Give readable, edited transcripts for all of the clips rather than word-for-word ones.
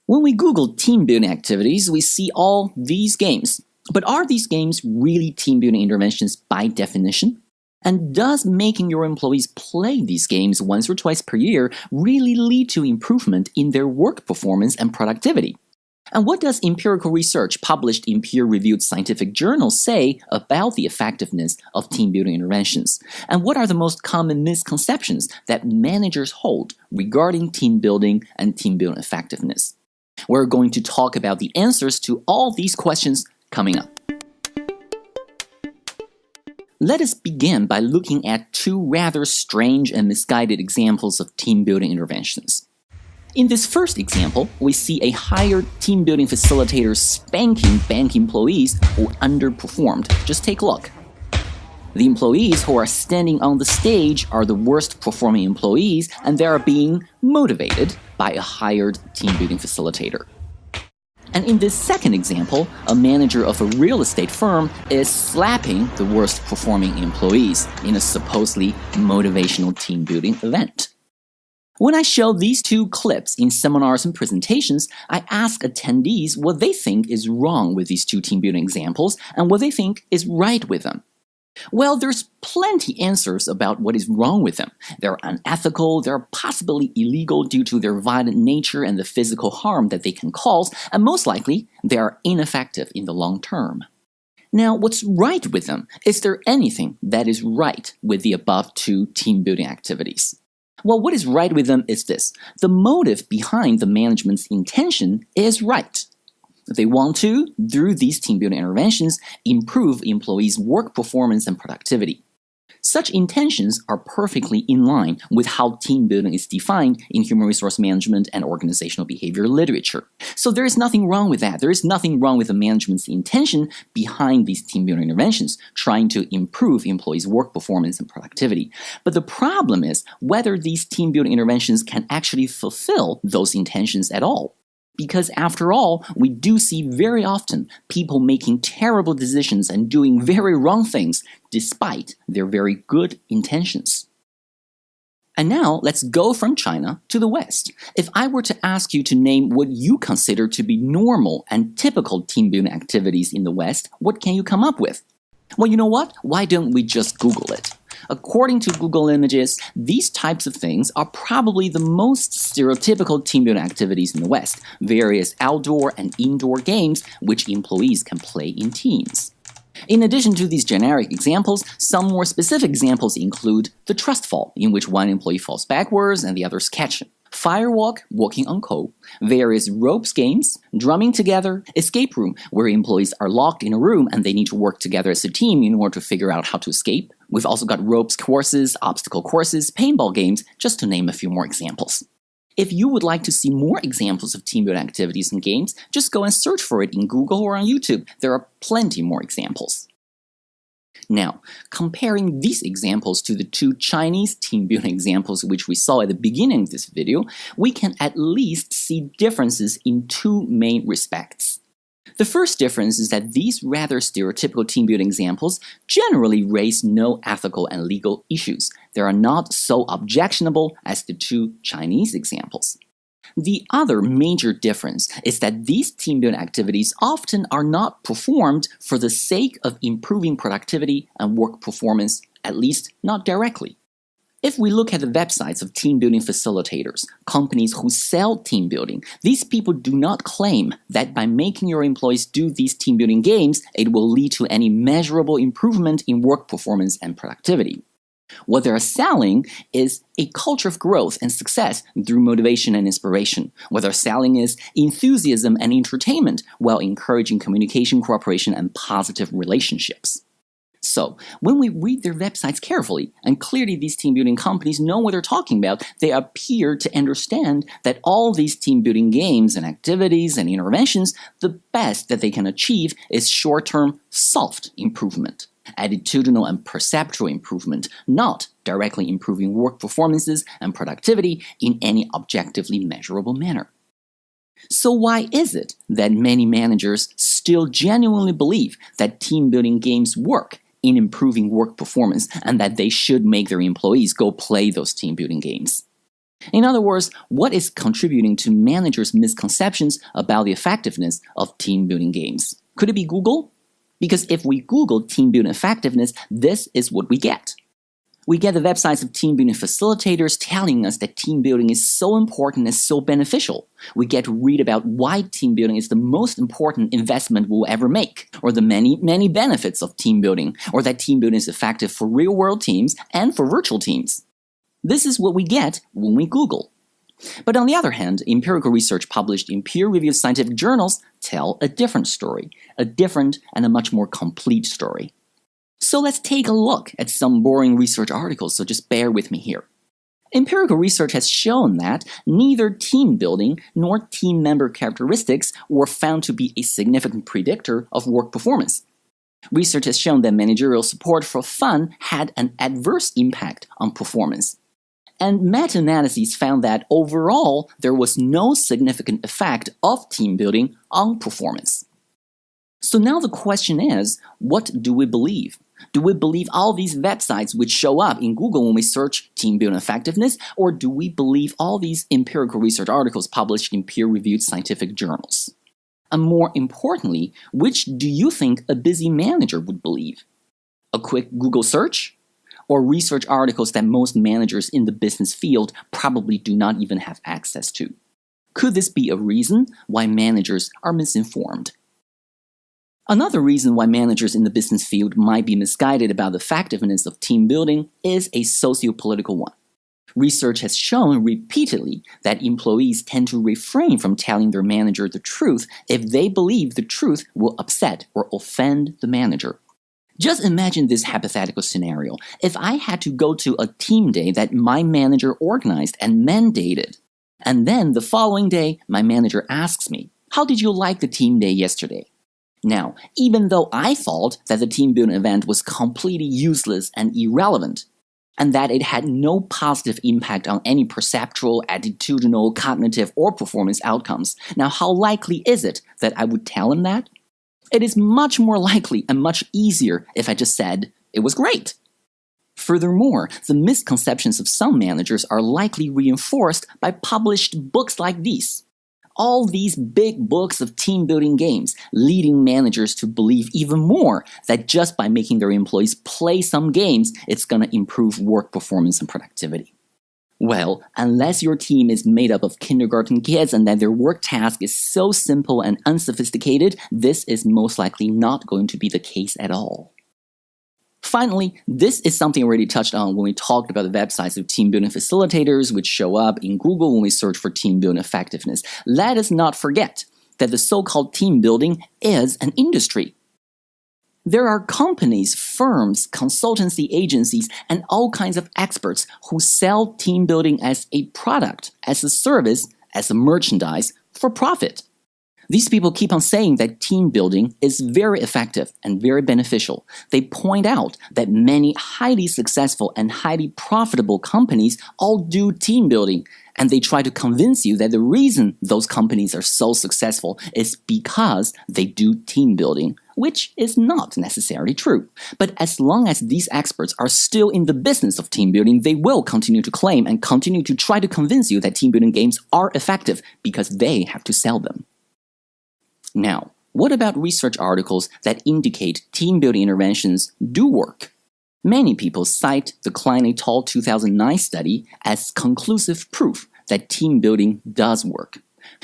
When we Google team building activities, we see all these games. But are these games really team building interventions by definition? And does making your employees play these games once or twice per year really lead to improvement in their work performance and productivity? And what does empirical research published in peer-reviewed scientific journals say about the effectiveness of team-building interventions? And what are the most common misconceptions that managers hold regarding team building and team-building effectiveness? We're going to talk about the answers to all these questions coming up. Let us begin by looking at two rather strange and misguided examples of team-building interventions. In this first example, we see a hired team-building facilitator spanking bank employees who underperformed. Just take a look. The employees who are standing on the stage are the worst performing employees, and they are being motivated by a hired team-building facilitator. And in this second example, a manager of a real estate firm is slapping the worst performing employees in a supposedly motivational team-building event. When I show these two clips in seminars and presentations, I ask attendees what they think is wrong with these two team-building examples and what they think is right with them. Well, there's plenty answers about what is wrong with them. They're unethical, they're possibly illegal due to their violent nature and the physical harm that they can cause, and most likely, they are ineffective in the long term. Now, what's right with them? Is there anything that is right with the above two team-building activities? Well, what is right with them is this. The motive behind the management's intention is right. They want to, through these team-building interventions, improve employees' work performance and productivity. Such intentions are perfectly in line with how team building is defined in human resource management and organizational behavior literature. So there is nothing wrong with that. There is nothing wrong with the management's intention behind these team building interventions, trying to improve employees' work performance and productivity. But the problem is whether these team building interventions can actually fulfill those intentions at all. Because after all, we do see very often people making terrible decisions and doing very wrong things despite their very good intentions. And now let's go from China to the West. If I were to ask you to name what you consider to be normal and typical team building activities in the West, what can you come up with? Well, you know what? Why don't we just Google it? According to Google Images, these types of things are probably the most stereotypical team building activities in the West, various outdoor and indoor games which employees can play in teams. In addition to these generic examples, some more specific examples include the trust fall, in which one employee falls backwards and the others catch him. Firewalk, walking on coal, various ropes games, drumming together, escape room, where employees are locked in a room and they need to work together as a team in order to figure out how to escape. We've also got ropes courses, obstacle courses, paintball games, just to name a few more examples. If you would like to see more examples of team building activities and games, just go and search for it in Google or on YouTube. There are plenty more examples. Now, comparing these examples to the two Chinese team building examples which we saw at the beginning of this video, we can at least see differences in two main respects. The first difference is that these rather stereotypical team building examples generally raise no ethical and legal issues. They are not so objectionable as the two Chinese examples. The other major difference is that these team building activities often are not performed for the sake of improving productivity and work performance, at least not directly. If we look at the websites of team building facilitators, companies who sell team building, these people do not claim that by making your employees do these team building games, it will lead to any measurable improvement in work performance and productivity. What they're selling is a culture of growth and success through motivation and inspiration. What they're selling is enthusiasm and entertainment while encouraging communication, cooperation, and positive relationships. So, when we read their websites carefully, and clearly these team building companies know what they're talking about, they appear to understand that all these team building games and activities and interventions, the best that they can achieve is short-term soft improvement. Attitudinal and perceptual improvement, not directly improving work performances and productivity in any objectively measurable manner. So why is it that many managers still genuinely believe that team building games work in improving work performance and that they should make their employees go play those team building games? In other words, what is contributing to managers' misconceptions about the effectiveness of team building games? Could it be Google? Because if we Google team building effectiveness, this is what we get. We get the websites of team building facilitators telling us that team building is so important and so beneficial. We get to read about why team building is the most important investment we'll ever make, or the many benefits of team building, or that team building is effective for real-world teams and for virtual teams. This is what we get when we Google. But on the other hand, empirical research published in peer-reviewed scientific journals tell a different story, a different and a much more complete story. So let's take a look at some boring research articles, so just bear with me here. Empirical research has shown that neither team building nor team member characteristics were found to be a significant predictor of work performance. Research has shown that managerial support for fun had an adverse impact on performance. And meta-analyses found that overall, there was no significant effect of team building on performance. So now the question is, what do we believe? Do we believe all these websites which show up in Google when we search team building effectiveness, or do we believe all these empirical research articles published in peer-reviewed scientific journals? And more importantly, which do you think a busy manager would believe? A quick Google search? Or research articles that most managers in the business field probably do not even have access to? Could this be a reason why managers are misinformed? Another reason why managers in the business field might be misguided about the effectiveness of team building is a socio-political one. Research has shown repeatedly that employees tend to refrain from telling their manager the truth if they believe the truth will upset or offend the manager. Just imagine this hypothetical scenario. If I had to go to a team day that my manager organized and mandated, and then the following day my manager asks me, "How did you like the team day yesterday?" Now, even though I thought that the team building event was completely useless and irrelevant, and that it had no positive impact on any perceptual, attitudinal, cognitive, or performance outcomes, now how likely is it that I would tell him that? It is much more likely and much easier if I just said, "It was great." Furthermore, the misconceptions of some managers are likely reinforced by published books like these. All these big books of team-building games, leading managers to believe even more that just by making their employees play some games, it's going to improve work performance and productivity. Well, unless your team is made up of kindergarten kids and that their work task is so simple and unsophisticated, this is most likely not going to be the case at all. Finally, this is something I already touched on when we talked about the websites of team building facilitators which show up in Google when we search for team building effectiveness. Let us not forget that the so-called team building is an industry. There are companies, firms, consultancy agencies, and all kinds of experts who sell team building as a product, as a service, as a merchandise for profit. These people keep on saying that team building is very effective and very beneficial. They point out that many highly successful and highly profitable companies all do team building, and they try to convince you that the reason those companies are so successful is because they do team building, which is not necessarily true. But as long as these experts are still in the business of team building, they will continue to claim and continue to try to convince you that team building games are effective because they have to sell them. Now, what about research articles that indicate team building interventions do work? Many people cite the Klein et al. 2009 study as conclusive proof that team building does work.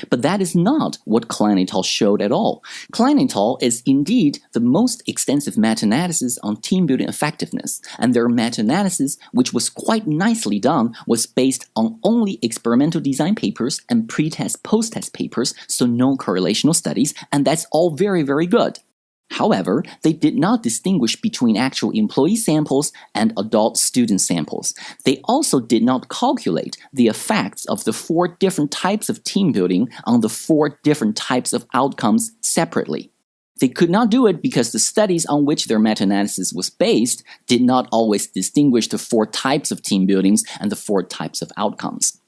But that is not what Klein et al. Showed at all. Klein et al. Is indeed the most extensive meta-analysis on team building effectiveness, and their meta-analysis, which was quite nicely done, was based on only experimental design papers and pre-test post-test papers, so no correlational studies, and that's all very, very good. However, they did not distinguish between actual employee samples and adult student samples. They also did not calculate the effects of the 4 different types of team building on the 4 different types of outcomes separately. They could not do it because the studies on which their meta-analysis was based did not always distinguish the 4 types of team buildings and the 4 types of outcomes.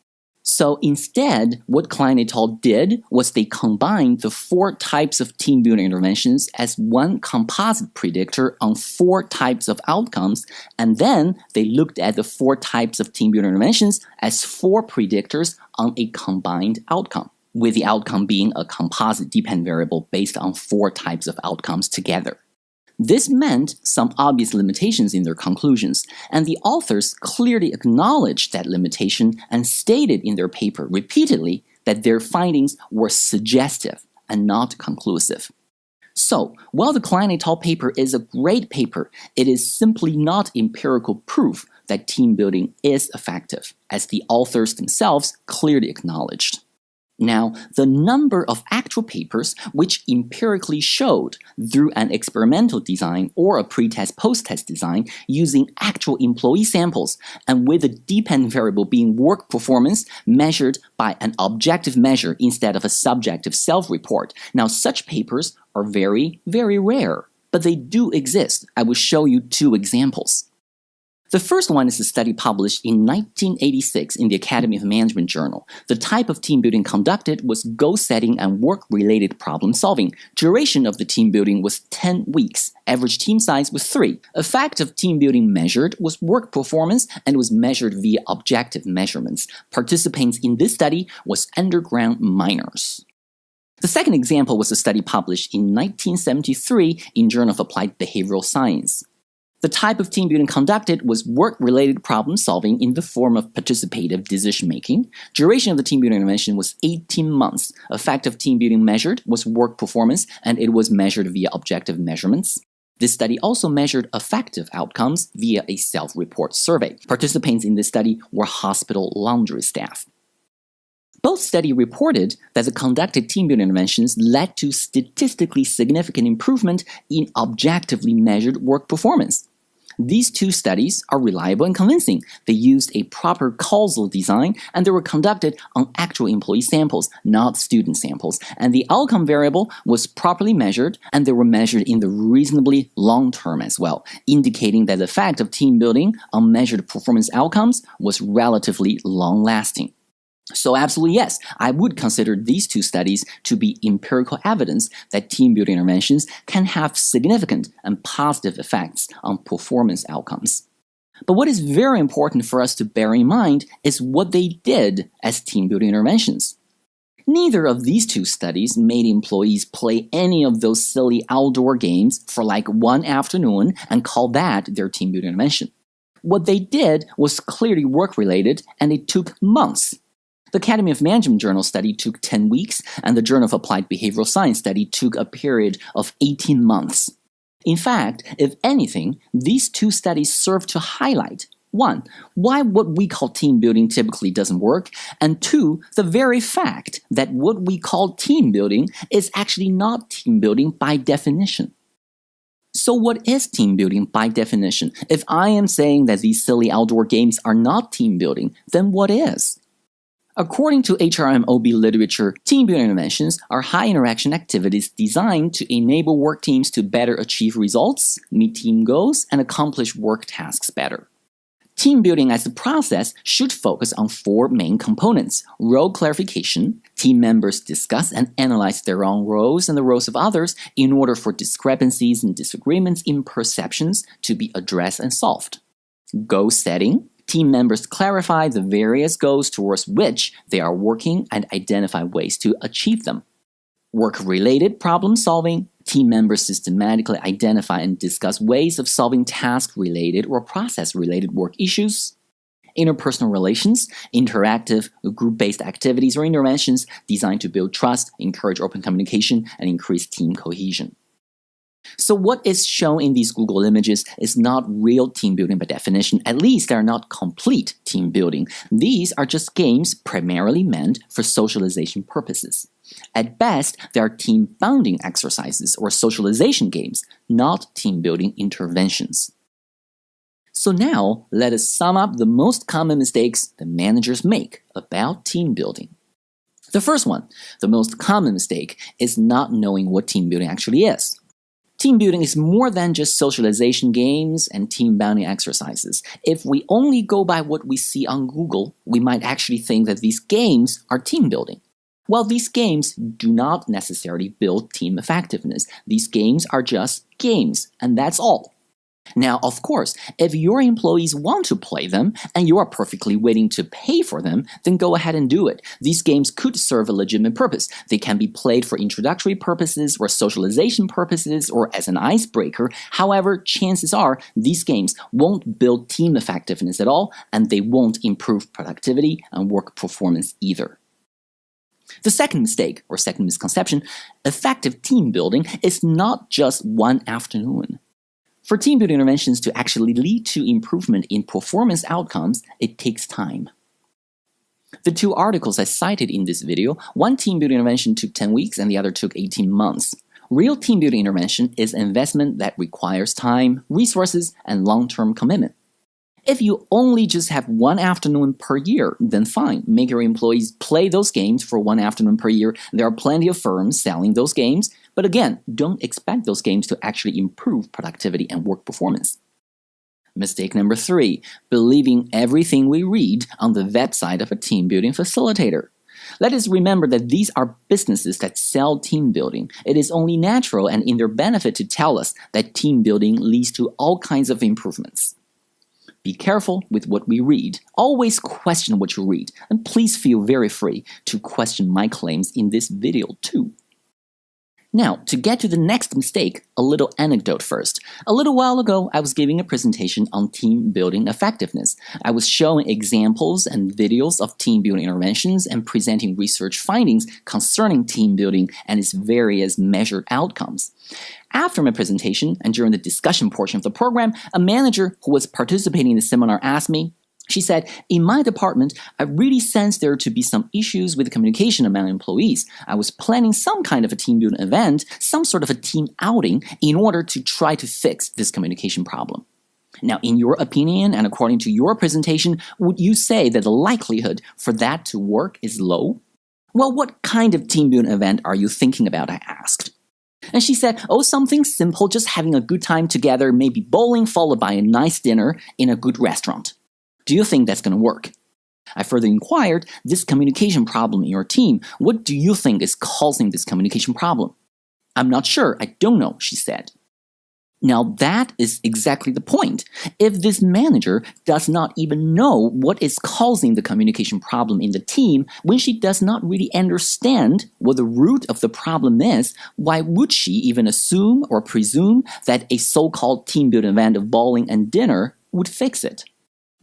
So instead, what Klein et al. Did was they combined the 4 types of team building interventions as one composite predictor on 4 types of outcomes, and then they looked at the 4 types of team building interventions as 4 predictors on a combined outcome, with the outcome being a composite dependent variable based on 4 types of outcomes together. This meant some obvious limitations in their conclusions, and the authors clearly acknowledged that limitation and stated in their paper repeatedly that their findings were suggestive and not conclusive. So, while the Klein et al. Paper is a great paper, it is simply not empirical proof that team building is effective, as the authors themselves clearly acknowledged. Now, the number of actual papers which empirically showed through an experimental design or a pre-test post-test design using actual employee samples and with the dependent variable being work performance measured by an objective measure instead of a subjective self-report. Now, such papers are very, very rare, but they do exist. I will show you 2 examples. The first one is a study published in 1986 in the Academy of Management journal. The type of team building conducted was goal setting and work-related problem solving. Duration of the team building was 10 weeks. Average team size was 3. Effect of team building measured was work performance and was measured via objective measurements. Participants in this study was underground miners. The second example was a study published in 1973 in Journal of Applied Behavioral Science. The type of team building conducted was work-related problem solving in the form of participative decision-making. Duration of the team building intervention was 18 months. Effect of team building measured was work performance, and it was measured via objective measurements. This study also measured affective outcomes via a self-report survey. Participants in this study were hospital laundry staff. Both studies reported that the conducted team building interventions led to statistically significant improvement in objectively measured work performance. These 2 studies are reliable and convincing. They used a proper causal design, and they were conducted on actual employee samples, not student samples, and the outcome variable was properly measured, and they were measured in the reasonably long term as well, indicating that the effect of team building on measured performance outcomes was relatively long-lasting. So absolutely yes, I would consider these 2 studies to be empirical evidence that team building interventions can have significant and positive effects on performance outcomes. But what is very important for us to bear in mind is what they did as team building interventions. Neither of these 2 studies made employees play any of those silly outdoor games for like 1 afternoon and call that their team building intervention. What they did was clearly work-related, and it took months. The Academy of Management journal study took 10 weeks, and the Journal of Applied Behavioral Science study took a period of 18 months. In fact, if anything, these 2 studies serve to highlight 1. Why what we call team building typically doesn't work, and 2. The very fact that what we call team building is actually not team building by definition. So what is team building by definition? If I am saying that these silly outdoor games are not team building, then what is? According to HRM-OB literature, team building interventions are high-interaction activities designed to enable work teams to better achieve results, meet team goals, and accomplish work tasks better. Team building as a process should focus on 4 main components: role clarification. Team members discuss and analyze their own roles and the roles of others in order for discrepancies and disagreements in perceptions to be addressed and solved. Goal setting. Team members clarify the various goals towards which they are working and identify ways to achieve them. Work-related problem solving. Team members systematically identify and discuss ways of solving task-related or process-related work issues. Interpersonal relations, interactive, group-based activities or interventions designed to build trust, encourage open communication, and increase team cohesion. So what is shown in these Google images is not real team building by definition. At least they are not complete team building. These are just games primarily meant for socialization purposes. At best, they are team bonding exercises or socialization games, not team building interventions. So now, let us sum up the most common mistakes that managers make about team building. The first one, the most common mistake, is not knowing what team building actually is. Team building is more than just socialization games and team bonding exercises. If we only go by what we see on Google, we might actually think that these games are team building. Well, these games do not necessarily build team effectiveness. These games are just games, and that's all. Now, of course, if your employees want to play them and you are perfectly willing to pay for them, then go ahead and do it. These games could serve a legitimate purpose. They can be played for introductory purposes or socialization purposes or as an icebreaker. However, chances are these games won't build team effectiveness at all, and they won't improve productivity and work performance either. The second mistake, or second misconception, effective team building is not just one afternoon. For team building interventions to actually lead to improvement in performance outcomes, it takes time. The two articles I cited in this video, one team building intervention took 10 weeks and the other took 18 months. Real team building intervention is an investment that requires time, resources, and long-term commitment. If you only just have one afternoon per year, then fine, make your employees play those games for one afternoon per year. There are plenty of firms selling those games, but again, don't expect those games to actually improve productivity and work performance. Mistake number 3, believing everything we read on the website of a team building facilitator. Let us remember that these are businesses that sell team building. It is only natural and in their benefit to tell us that team building leads to all kinds of improvements. Be careful with what we read. Always question what you read, and please feel very free to question my claims in this video too. Now, to get to the next mistake, a little anecdote first. A little while ago, I was giving a presentation on team building effectiveness. I was showing examples and videos of team building interventions and presenting research findings concerning team building and its various measured outcomes. After my presentation and during the discussion portion of the program, a manager who was participating in the seminar asked me, she said, "In my department, I really sensed there to be some issues with communication among employees. I was planning some kind of a team building event, some sort of a team outing, in order to try to fix this communication problem." Now, in your opinion and according to your presentation, would you say that the likelihood for that to work is low? Well, what kind of team building event are you thinking about? I asked. And she said, "Oh, something simple, just having a good time together, maybe bowling followed by a nice dinner in a good restaurant. Do you think that's going to work?" I further inquired, "This communication problem in your team, what do you think is causing this communication problem?" "I'm not sure, I don't know," she said. Now that is exactly the point. If this manager does not even know what is causing the communication problem in the team, when she does not really understand what the root of the problem is, why would she even assume or presume that a so-called team building event of bowling and dinner would fix it?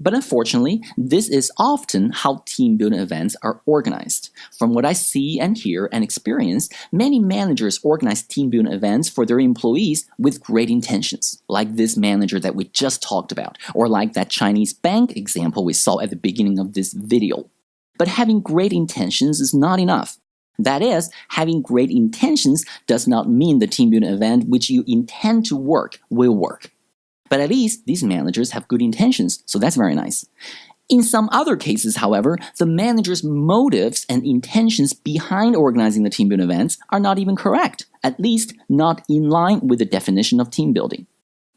But unfortunately, this is often how team building events are organized. From what I see and hear and experience, many managers organize team building events for their employees with great intentions, like this manager that we just talked about, or like that Chinese bank example we saw at the beginning of this video. But having great intentions is not enough. That is, having great intentions does not mean the team building event which you intend to work will work. But at least these managers have good intentions, so that's very nice. In some other cases, however, the manager's motives and intentions behind organizing the team building events are not even correct, at least not in line with the definition of team building.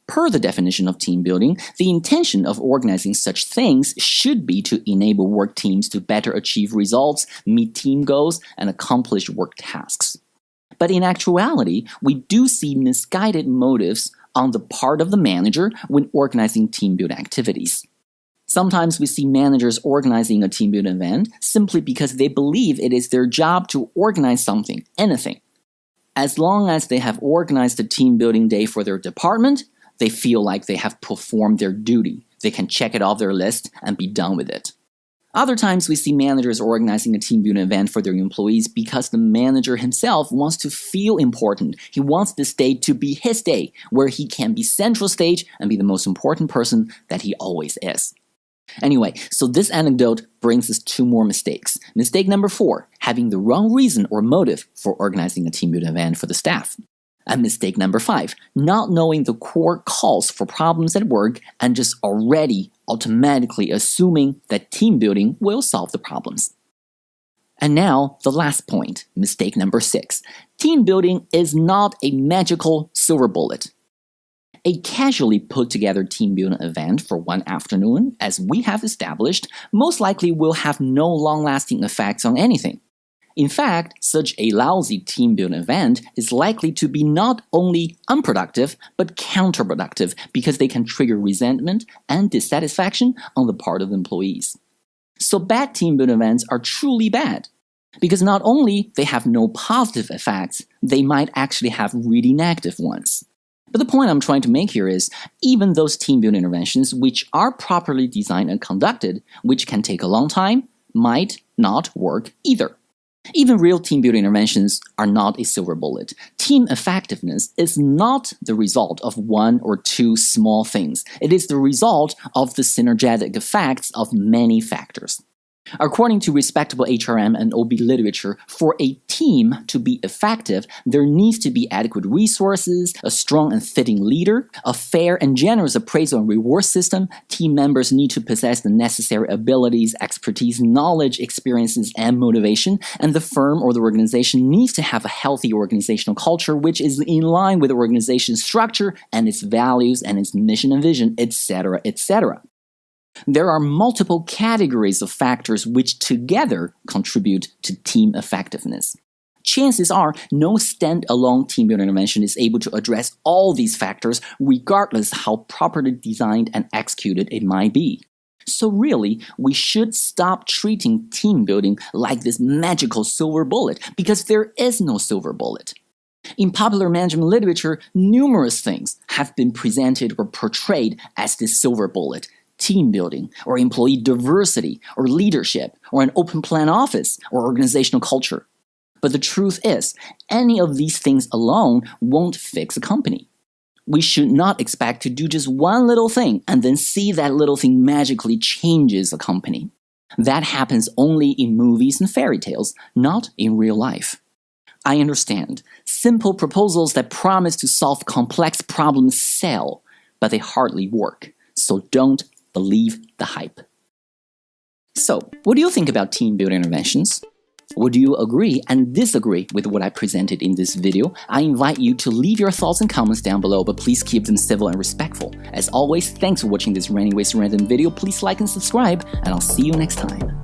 Per the definition of team building, the intention of organizing such things should be to enable work teams to better achieve results, meet team goals, and accomplish work tasks. But in actuality, we do see misguided motives on the part of the manager when organizing team building activities. Sometimes we see managers organizing a team building event simply because they believe it is their job to organize something, anything. As long as they have organized a team building day for their department, they feel like they have performed their duty. They can check it off their list and be done with it. Other times we see managers organizing a team building event for their employees because the manager himself wants to feel important. He wants this day to be his day, where he can be central stage and be the most important person that he always is. Anyway, so this anecdote brings us 2 more mistakes. Mistake number 4, having the wrong reason or motive for organizing a team building event for the staff. And mistake number 5, not knowing the core cause for problems at work and just already automatically assuming that team building will solve the problems. And now, the last point, mistake number 6. Team building is not a magical silver bullet. A casually put together team building event for one afternoon, as we have established, most likely will have no long-lasting effects on anything. In fact, such a lousy team building event is likely to be not only unproductive, but counterproductive because they can trigger resentment and dissatisfaction on the part of employees. So bad team building events are truly bad, because not only they have no positive effects, they might actually have really negative ones. But the point I'm trying to make here is, even those team building interventions which are properly designed and conducted, which can take a long time, might not work either. Even real team building interventions are not a silver bullet. Team effectiveness is not the result of one or two small things. It is the result of the synergetic effects of many factors. According to respectable HRM and OB literature, for a team to be effective, there needs to be adequate resources, a strong and fitting leader, a fair and generous appraisal and reward system. Team members need to possess the necessary abilities, expertise, knowledge, experiences, and motivation, and the firm or the organization needs to have a healthy organizational culture which is in line with the organization's structure and its values and its mission and vision, etc., etc. There are multiple categories of factors which together contribute to team effectiveness. Chances are no stand-alone team building intervention is able to address all these factors regardless how properly designed and executed it might be. So really, we should stop treating team building like this magical silver bullet because there is no silver bullet. In popular management literature, numerous things have been presented or portrayed as this silver bullet. Team building, or employee diversity, or leadership, or an open plan office, or organizational culture. But the truth is, any of these things alone won't fix a company. We should not expect to do just one little thing and then see that little thing magically changes a company. That happens only in movies and fairy tales, not in real life. I understand. Simple proposals that promise to solve complex problems sell, but they hardly work. So don't believe the hype. So, what do you think about team building interventions? Would you agree and disagree with what I presented in this video? I invite you to leave your thoughts and comments down below, but please keep them civil and respectful. As always, thanks for watching this Ranywayz random video. Please like and subscribe, and I'll see you next time.